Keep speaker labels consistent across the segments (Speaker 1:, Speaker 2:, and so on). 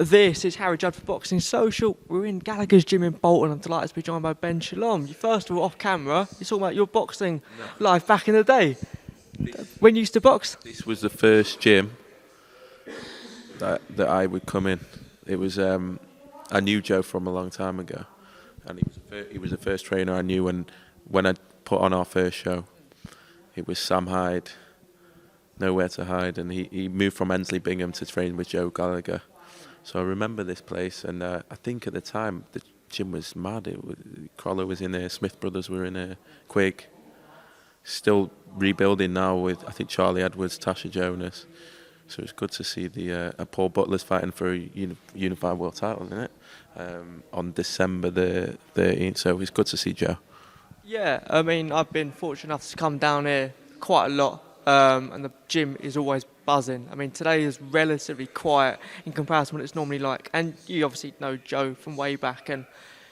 Speaker 1: This is Harry Judd for Boxing Social. We're in Gallagher's gym in Bolton. I'm delighted to be joined by Ben Shalom. You first of all, off camera, you're talking about your boxing life back in the day. When you used to box?
Speaker 2: This was the first gym that I would come in. It was I knew Joe from a long time ago, and he was the first trainer I knew. And when I put on our first show, it was Sam Hyde, nowhere to hide, and he moved from Ensley Bingham to train with Joe Gallagher. So I remember this place, and I think at the time the gym was mad. Crawler was in there, Smith Brothers were in there, Quigg. Still rebuilding now with, I think, Charlie Edwards, Natasha Jonas. So it's good to see the Paul Butler's fighting for a unified world title, isn't it? On December the 13th. So it's good to see Joe.
Speaker 1: Yeah, I mean, I've been fortunate enough to come down here quite a lot, and the gym is always buzzing. I mean, today is relatively quiet in comparison to what it's normally like. And you obviously know Joe from way back, and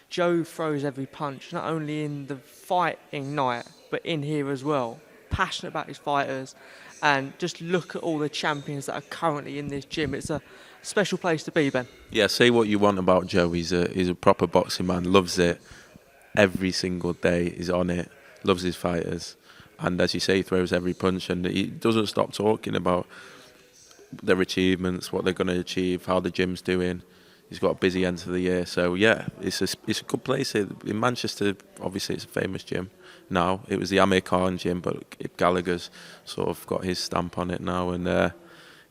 Speaker 1: Joe throws every punch, not only in the fighting night, but in here as well. Passionate about his fighters, and just look at all the champions that are currently in this gym. It's a special place to be, Ben.
Speaker 2: Yeah, say what you want about Joe. He's a proper boxing man, loves it. Every single day he's on it, loves his fighters. And as you say, he throws every punch, and he doesn't stop talking about their achievements, what they're going to achieve, how the gym's doing. He's got a busy end of the year. So, yeah, it's a good place. In Manchester, obviously, it's a famous gym now. It was the Amir Khan gym, but Gallagher's sort of got his stamp on it now. And,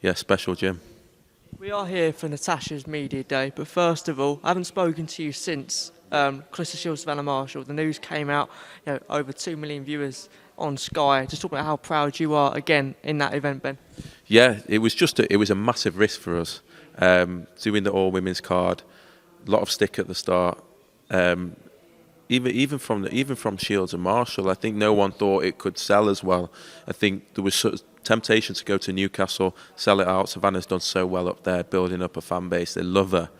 Speaker 2: yeah, special gym.
Speaker 1: We are here for Natasha's media day, but first of all, I haven't spoken to you since Clarissa Shields, Savannah Marshall. The news came out, over 2 million viewers on Sky. Just talk about how proud you are again in that event, Ben.
Speaker 2: Yeah, it was a massive risk for us. Doing the all women's card, a lot of stick at the start. Even from Shields and Marshall, I think no one thought it could sell as well. I think there was sort of temptation to go to Newcastle, sell it out. Savannah's done so well up there, building up a fan base. They love her,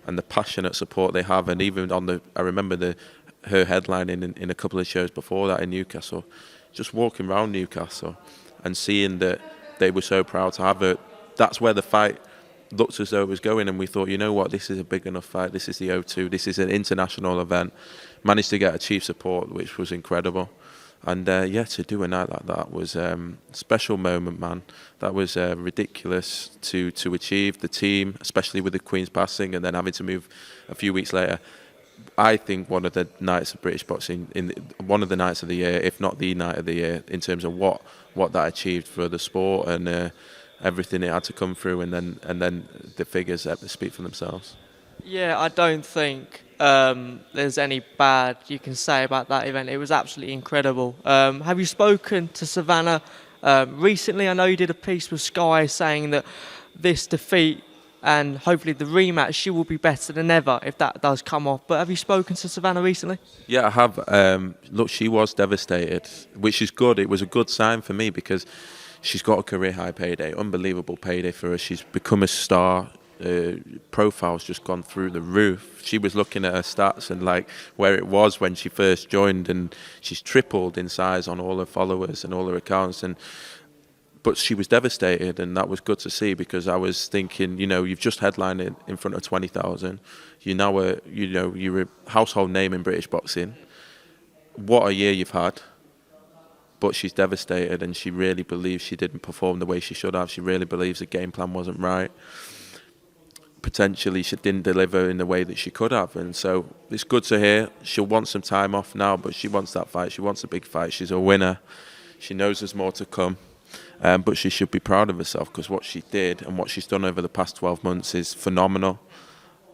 Speaker 2: and the passionate support they have. And even I remember her headlining in a couple of shows before that in Newcastle. Just walking around Newcastle and seeing that they were so proud to have her. That's where the fight looked as though it was going, and we thought, you know what, this is a big enough fight. This is the O2. This is an international event. Managed to get a chief support, which was incredible. And to do a night like that was a special moment, man. That was ridiculous to achieve. The team, especially with the Queen's passing and then having to move a few weeks later. I think one of the nights of British boxing, one of the nights of the year, if not the night of the year, in terms of what that achieved for the sport and everything it had to come through, and then the figures speak for themselves.
Speaker 1: Yeah, I don't think there's any bad you can say about that event. It was absolutely incredible. Have you spoken to Savannah recently? I know you did a piece with Sky saying that this defeat and hopefully the rematch, she will be better than ever if that does come off. But have you spoken to Savannah recently?
Speaker 2: Yeah, I have. Look, she was devastated, which is good. It was a good sign for me because she's got a career high payday, unbelievable payday for her. She's become a star. Profile's just gone through the roof. She was looking at her stats and like where it was when she first joined, and she's tripled in size on all her followers and all her accounts. But she was devastated, and that was good to see because I was thinking, you've just headlined in front of 20,000. You're a household name in British boxing. What a year you've had. But she's devastated, and she really believes she didn't perform the way she should have. She really believes the game plan wasn't right. Potentially she didn't deliver in the way that she could have, and so it's good to hear. She'll want some time off now, but she wants that fight. She wants a big fight. She's a winner. She knows there's more to come. But she should be proud of herself because what she did and what she's done over the past 12 months is phenomenal.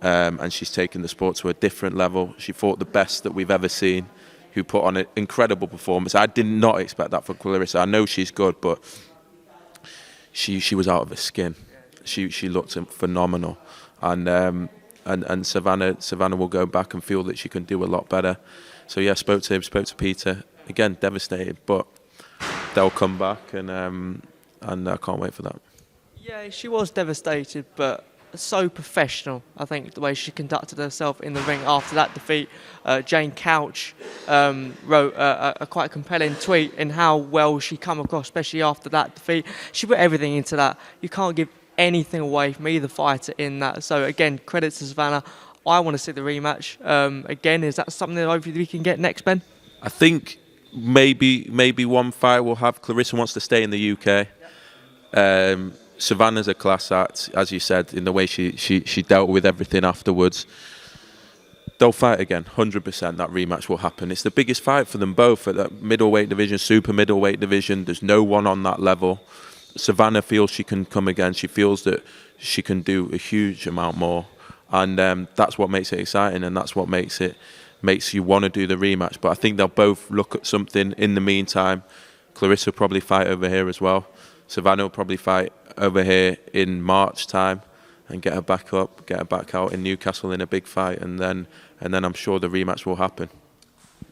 Speaker 2: And she's taken the sport to a different level. She fought the best that we've ever seen, who put on an incredible performance. I did not expect that from Clarissa. I know she's good, but she was out of her skin. She looked phenomenal. And Savannah will go back and feel that she can do a lot better. So yeah, spoke to him, spoke to Peter. Again, devastated, but they'll come back, and I can't wait for that.
Speaker 1: Yeah, she was devastated, but so professional, I think, the way she conducted herself in the ring after that defeat. Jane Couch wrote a quite compelling tweet in how well she come across, especially after that defeat. She put everything into that. You can't give anything away from either fighter in that. So again, credit to Savannah. I want to see the rematch. Again, is that something that hopefully we can get next, Ben?
Speaker 2: I think maybe one fight will have. Clarissa wants to stay in the UK. Savannah's a class act, as you said, in the way she dealt with everything afterwards. They'll fight again, 100%. That rematch will happen. It's the biggest fight for them both at that middleweight division, super middleweight division. There's no one on that level. Savannah feels she can come again. She feels that she can do a huge amount more, and that's what makes it exciting, and that's what makes you want to do the rematch. But I think they'll both look at something in the meantime. Clarissa will probably fight over here as well. Savannah will probably fight over here in March time and get her back out in Newcastle in a big fight, and then I'm sure the rematch will happen.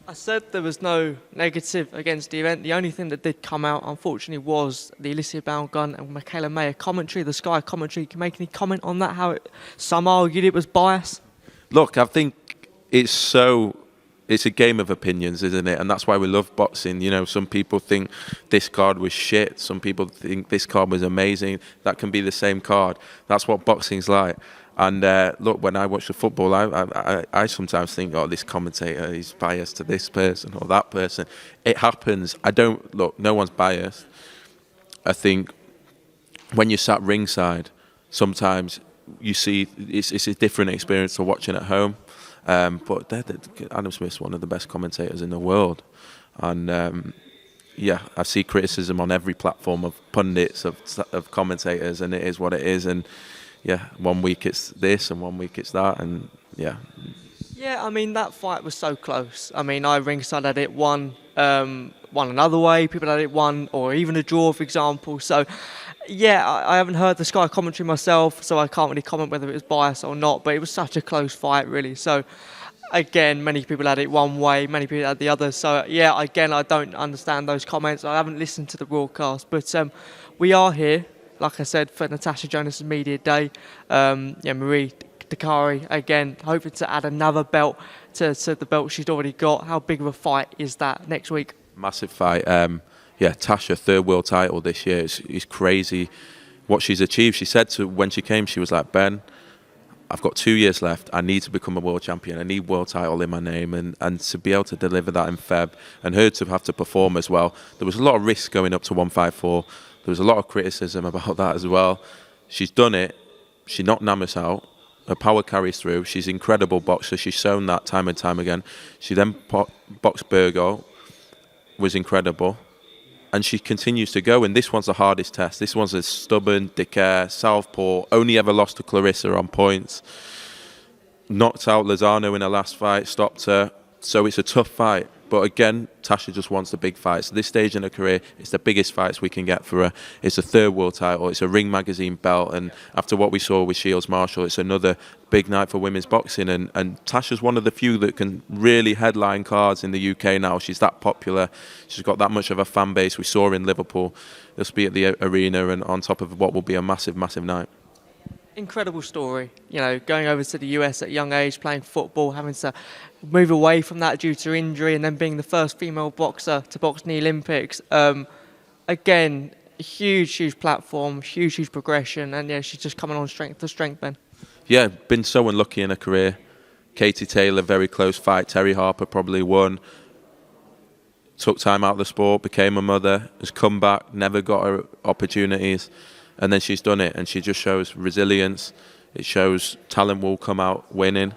Speaker 1: I said there was no negative against the event. The only thing that did come out, unfortunately, was the Alicia Gun and Michaela Mayer commentary, the Sky commentary. Can you make any comment on that? Some argued it was bias?
Speaker 2: Look, I think it's a game of opinions, isn't it? And that's why we love boxing. You know, some people think this card was shit. Some people think this card was amazing. That can be the same card. That's what boxing's like. And look, when I watch the football, I sometimes think, oh, this commentator is biased to this person or that person. It happens. No one's biased. I think when you're sat ringside, sometimes you see it's a different experience to watching at home. But Adam Smith's one of the best commentators in the world. And I see criticism on every platform of pundits, of commentators, and it is what it is. And yeah, 1 week it's this and 1 week it's that, and yeah.
Speaker 1: Yeah, I mean, that fight was so close. I mean, I ringside had it one another way, people had it one, or even a draw, for example. So, yeah, I haven't heard the Sky commentary myself, so I can't really comment whether it was biased or not, but it was such a close fight, really. So, again, many people had it one way, many people had the other. So, yeah, again, I don't understand those comments. I haven't listened to the broadcast, but we are here, like I said, for Natasha Jonas' media day. Marie Dakari, again, hoping to add another belt to the belt she's already got. How big of a fight is that next week?
Speaker 2: Massive fight. Tasha, third world title this year. It's crazy what she's achieved. She said when she came, she was like, Ben, I've got 2 years left. I need to become a world champion. I need world title in my name. And to be able to deliver that in Feb, and her to have to perform as well. There was a lot of risk going up to 154. There was a lot of criticism about that as well. She's done it. She knocked Namus out. Her power carries through. She's an incredible boxer. She's shown that time and time again. She then boxed Burgo, was incredible. And she continues to go. And this one's the hardest test. This one's a stubborn, Dicker, southpaw, only ever lost to Clarissa on points. Knocked out Lozano in her last fight, stopped her. So it's a tough fight. But again, Tasha just wants the big fights. At this stage in her career, it's the biggest fights we can get for her. It's a third world title. It's a Ring Magazine belt. And after what we saw with Shields Marshall, it's another big night for women's boxing. And Tasha's one of the few that can really headline cards in the UK now. She's that popular. She's got that much of a fan base. We saw her in Liverpool. They'll be at the arena and on top of what will be a massive, massive night.
Speaker 1: Incredible story, going over to the US at a young age, playing football, having to move away from that due to injury, and then being the first female boxer to box in the Olympics. Again, huge platform, huge progression, and she's just coming on strength to strength, Ben.
Speaker 2: Yeah, been so unlucky in her career. Katie Taylor, very close fight. Terry Harper probably won. Took time out of the sport, became a mother, has come back, never got her opportunities. And then she's done it, and she just shows resilience. It shows talent will come out winning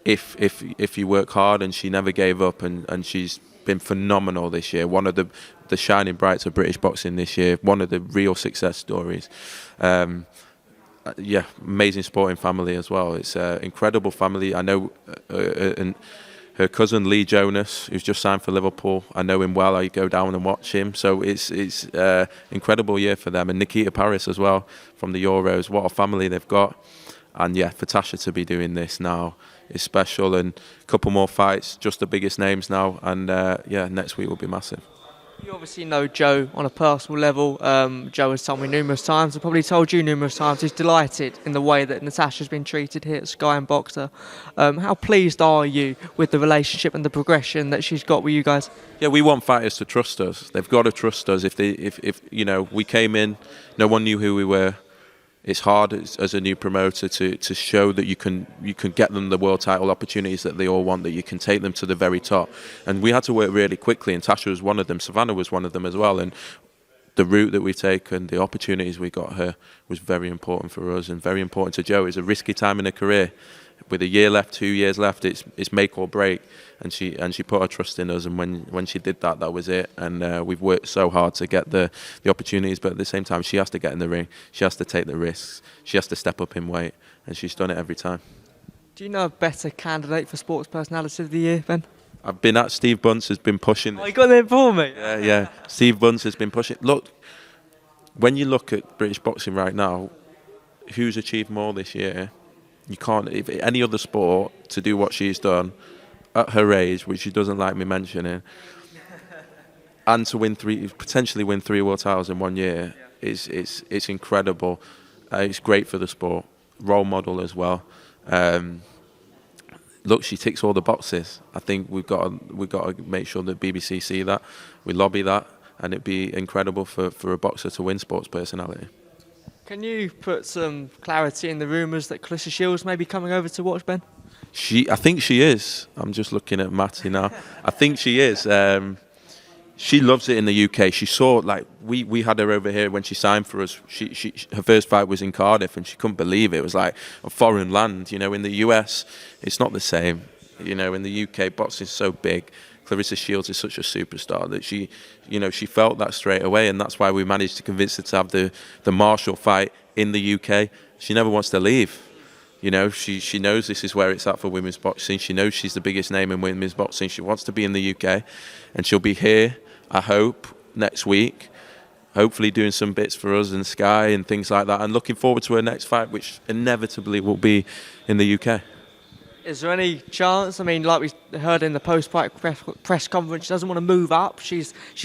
Speaker 2: if you work hard, and she never gave up, and she's been phenomenal this year. One of the shining brights of British boxing this year. One of the real success stories. Amazing sporting family as well. It's an incredible family. I know, and her cousin Lee Jonas, who's just signed for Liverpool, I know him well. I go down and watch him. So it's incredible year for them. And Nikita Paris as well from the Euros. What a family they've got. And for Tasha to be doing this now is special. And a couple more fights, just the biggest names now. And next week will be massive.
Speaker 1: You obviously know Joe on a personal level. Joe has told me numerous times, I've probably told you numerous times, he's delighted in the way that Natasha's been treated here at Sky and Boxer. How pleased are you with the relationship and the progression that she's got with you guys?
Speaker 2: Yeah, we want fighters to trust us. They've got to trust us. If we came in, no one knew who we were. it's hard as a new promoter to show that you can get them the world title opportunities that they all want, that you can take them to the very top. And we had to work really quickly, and Tasha was one of them. Savannah was one of them as well. And the route that we've taken, the opportunities we got her, was very important for us and very important to Jo. It's a risky time in her career. With a year left, 2 years left, it's make or break. And she put her trust in us, and when she did that, that was it. And we've worked so hard to get the opportunities, but at the same time, she has to get in the ring. She has to take the risks. She has to step up in weight, and she's done it every time.
Speaker 1: Do you know a better candidate for Sports Personality of the Year, Ben?
Speaker 2: I've been at Steve Bunce has been pushing.
Speaker 1: Oh, you got there for me?
Speaker 2: Yeah. Steve Bunce has been pushing. Look, when you look at British boxing right now, who's achieved more this year? You can't, if any other sport, to do what she's done at her age, which she doesn't like me mentioning, and to potentially win 3 world titles in 1 year, it's incredible. It's great for the sport. Role model as well. Look, she ticks all the boxes. I think we've got to make sure that BBC see that. We lobby that, and it'd be incredible for a boxer to win Sports Personality.
Speaker 1: Can you put some clarity in the rumours that Clarissa Shields may be coming over to watch, Ben?
Speaker 2: I think she is. I'm just looking at Matty now. I think she is. She loves it in the UK. She saw, like, we had her over here when she signed for us. Her first fight was in Cardiff, and she couldn't believe it. It was like a foreign land. You know, in the US, it's not the same. You know, in the UK, boxing is so big. Clarissa Shields is such a superstar that she felt that straight away, and that's why we managed to convince her to have the Marshall fight in the UK. She never wants to leave. You know, she knows this is where it's at for women's boxing. She knows she's the biggest name in women's boxing. She wants to be in the UK, and she'll be here, I hope, next week, hopefully doing some bits for us and Sky and things like that, and looking forward to her next fight, which inevitably will be in the UK.
Speaker 1: Is there any chance? I mean, like we heard in the post-fight press conference, she doesn't want to move up. She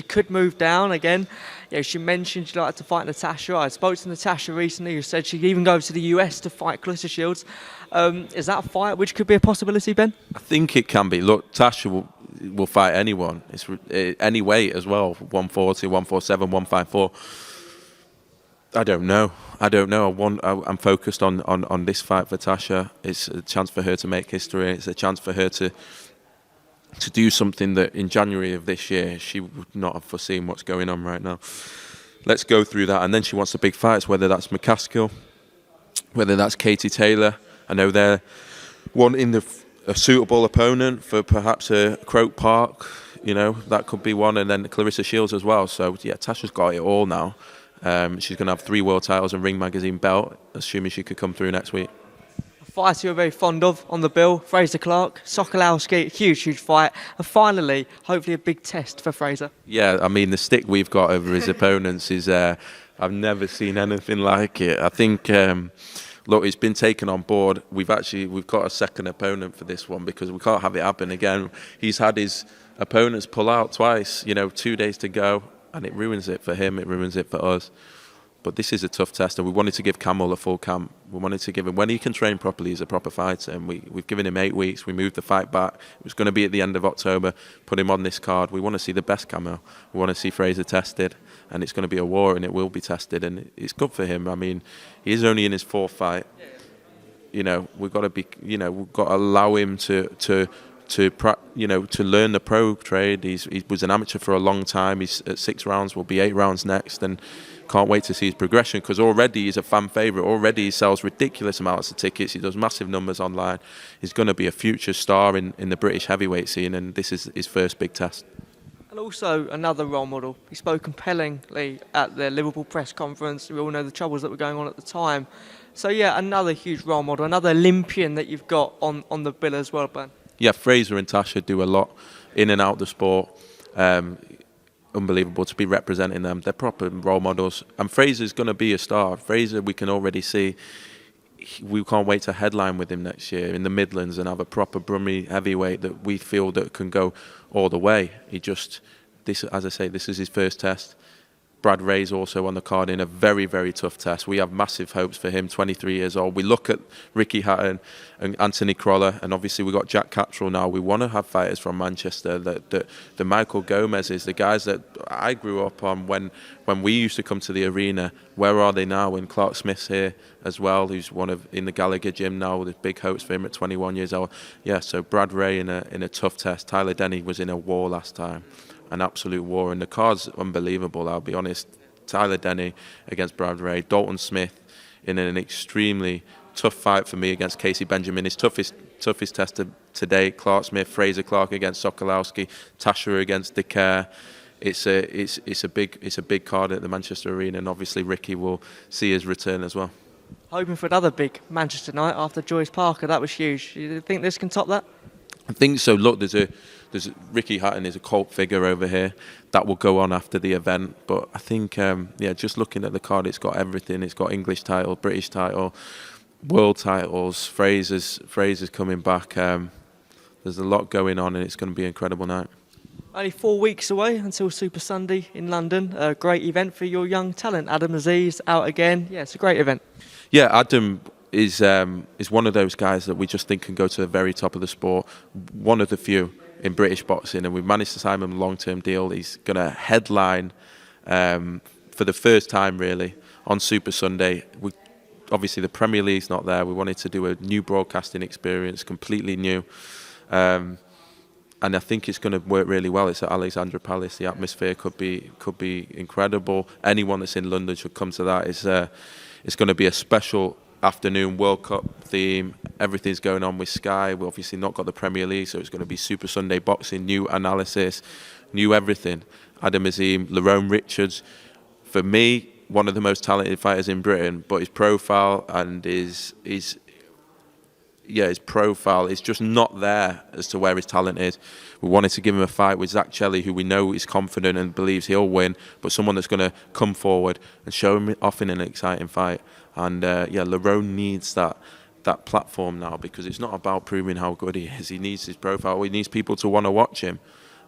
Speaker 1: could move down again. You know, she mentioned she'd like to fight Natasha. I spoke to Natasha recently, who said she'd even go to the US to fight Clarissa Shields. Is that a fight which could be a possibility, Ben? I
Speaker 2: think it can be. Look, Tasha will fight anyone. It's any weight as well. 140, 147, 154. I don't know. I'm focused on this fight for Tasha. It's a chance for her to make history. It's a chance for her to do something that in January of this year she would not have foreseen what's going on right now. Let's go through that. And then she wants the big fights, whether that's McCaskill, whether that's Katie Taylor. I know they're wanting a suitable opponent for perhaps a Croke Park. You know, that could be one. And then Clarissa Shields as well. So, yeah, Tasha's got it all now. She's going to have 3 world titles and Ring Magazine belt, assuming she could come through next week.
Speaker 1: A fight you're very fond of on the bill, Fraser Clark, Sokolowski, huge fight. And finally, hopefully a big test for Fraser. Yeah,
Speaker 2: I mean, the stick we've got over his opponents is, I've never seen anything like it. I think, look, it's been taken on board. We've got a second opponent for this one because we can't have it happen again. He's had his opponents pull out twice, 2 days to go. And it ruins it for him, it ruins it for us. But this is a tough test, and we wanted to give Camel a full camp. We wanted to give him, when he can train properly, he's a proper fighter, and we've given him 8 weeks. We moved the fight back. It was going to be at the end of October, put him on this card. We want to see the best Camel. We want to see Fraser tested, and it's going to be a war, and it will be tested, and it's good for him. I mean, he is only in his 4th fight. We've got to allow him to learn the pro trade. He was an amateur for a long time. He's at 6 rounds, will be 8 rounds next, and can't wait to see his progression because already he's a fan favourite. Already he sells ridiculous amounts of tickets. He does massive numbers online. He's going to be a future star in the British heavyweight scene, and this is his first big test.
Speaker 1: And also another role model. He spoke compellingly at the Liverpool press conference. We all know the troubles that were going on at the time. So yeah, another huge role model, another Olympian that you've got on the bill as well, Ben.
Speaker 2: Yeah, Fraser and Tasha do a lot in and out of the sport. Unbelievable to be representing them. They're proper role models. And Fraser's going to be a star. Fraser, we can already see, we can't wait to headline with him next year in the Midlands and have a proper Brummie heavyweight that we feel that can go all the way. As I say, this is his first test. Brad Ray's also on the card in a very, very tough test. We have massive hopes for him, 23 years old. We look at Ricky Hatton and Anthony Crolla, and obviously we've got Jack Catterall now. We want to have fighters from Manchester, the Michael Gomez's, the guys that I grew up on when we used to come to the arena. Where are they now? And Clark Smith's here as well, who's in the Gallagher gym now. There's big hopes for him at 21 years old. Yeah, so Brad Ray in a tough test. Tyler Denny was in a war last time. An absolute war, and the card's unbelievable, I'll be honest. Tyler Denny against Brad Ray, Dalton Smith in an extremely tough fight for me against Casey Benjamin, his toughest test to date. Clark Smith, Fraser Clark against Sokolowski, Tasha against DeCare. It's a big card at the Manchester Arena, and obviously Ricky will see his return as well.
Speaker 1: Hoping for another big Manchester night after Joyce Parker. That was huge. Do you think this can top that?
Speaker 2: I think so. Look, there's Ricky Hatton is a cult figure over here. That will go on after the event. But I think, just looking at the card, it's got everything. It's got English title, British title, world titles. Fraser's coming back. There's a lot going on, and it's going to be an incredible night.
Speaker 1: Only 4 weeks away until Super Sunday in London. A great event for your young talent. Adam Aziz out again. Yeah, it's a great event.
Speaker 2: Yeah, Adam is one of those guys that we just think can go to the very top of the sport. One of the few in British boxing, and we've managed to sign him a long-term deal. He's going to headline for the first time, really, on Super Sunday. Obviously, the Premier League's not there. We wanted to do a new broadcasting experience, completely new. And I think it's going to work really well. It's at Alexandra Palace. The atmosphere could be incredible. Anyone that's in London should come to that. It's going to be a special afternoon, World Cup theme. Everything's going on with Sky. We've obviously not got the Premier League, so it's going to be Super Sunday boxing, new analysis, new everything. Adam Azim, Lerone Richards, for me, one of the most talented fighters in Britain, but his profile and his profile is just not there as to where his talent is. We wanted to give him a fight with Zach Chelly, who we know is confident and believes he'll win, but someone that's going to come forward and show him off in an exciting fight. And Lerone needs that platform now, because it's not about proving how good he is. He needs his profile. He needs people to want to watch him.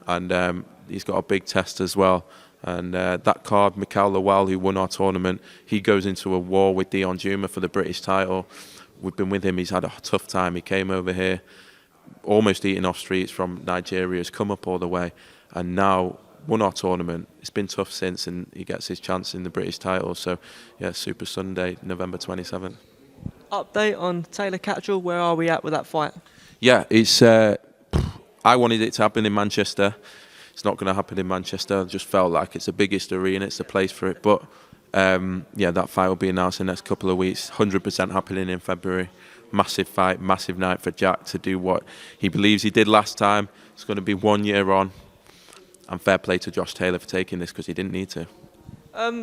Speaker 2: And he's got a big test as well. And that card, Mikhail Lawal, who won our tournament, he goes into a war with Dion Juma for the British title. We've been with him. He's had a tough time. He came over here, almost eating off streets from Nigeria, has come up all the way, and now won our tournament. It's been tough since, and he gets his chance in the British title. So, yeah, Super Sunday, November 27th.
Speaker 1: Update on Taylor Catterall. Where are we at with that fight?
Speaker 2: Yeah, it's. I wanted it to happen in Manchester. It's not going to happen in Manchester. I just felt like it's the biggest arena. It's the place for it. But that fight will be announced in the next couple of weeks. 100% happening in February. Massive fight, massive night for Jack to do what he believes he did last time. It's going to be 1 year on. And fair play to Josh Taylor for taking this, because he didn't need to.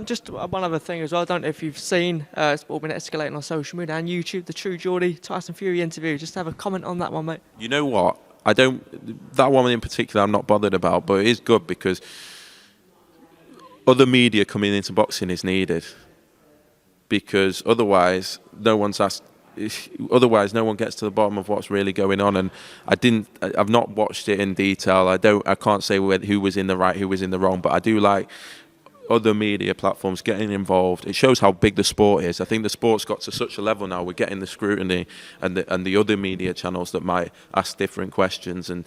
Speaker 1: Just one other thing as well. I don't know if you've seen, it's all been escalating on social media and YouTube, the True Geordie Tyson Fury interview. Just have a comment on that one, mate.
Speaker 2: You know what? That one in particular I'm not bothered about, but it is good because other media coming into boxing is needed. Because otherwise, no one gets to the bottom of what's really going on. And I've not watched it in detail. I can't say who was in the right, who was in the wrong, but I do like other media platforms getting involved. It shows how big the sport is. I think the sport's got to such a level now. We're getting the scrutiny and the other media channels that might ask different questions and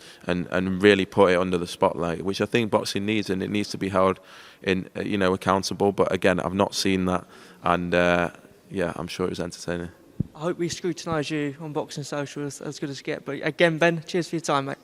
Speaker 2: really put it under the spotlight, which I think boxing needs, and it needs to be held in accountable. But again, I've not seen that, and I'm sure it was entertaining.
Speaker 1: I hope we scrutinise you on Boxing Social as good as you get. But again, Ben, cheers for your time, mate.